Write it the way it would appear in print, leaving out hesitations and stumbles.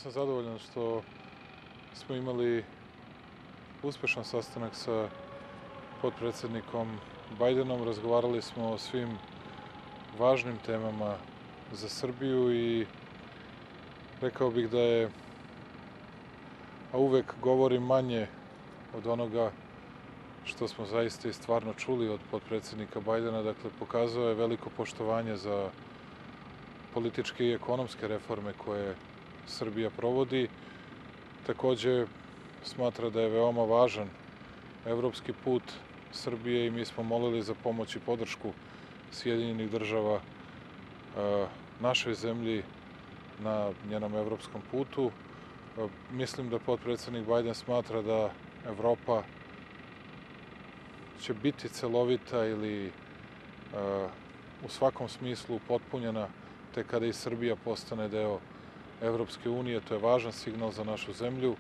sam zadovoljan što smo imali uspešan sastanak sa potpredsednikom Bajdenom. Razgovarali smo o svim važnim temama za Srbiju i rekao bih da je, a uvek govorim manje od onoga što smo zaista i stvarno čuli od potpredsednika Bajdena. Dakle, pokazao je veliko poštovanje za političke i ekonomske reforme koje Srbija provodi. Takođe, smatra da je veoma važan evropski put Srbije i mi smo molili za pomoć i podršku Sjedinjenih država našoj zemlji na njenom evropskom putu. Mislim da potpredsednik Bajden smatra da Evropa će biti celovita ili u svakom smislu upotpunjena tek kada i Srbija postane deo Evropske unije. To je važan signal za našu zemlju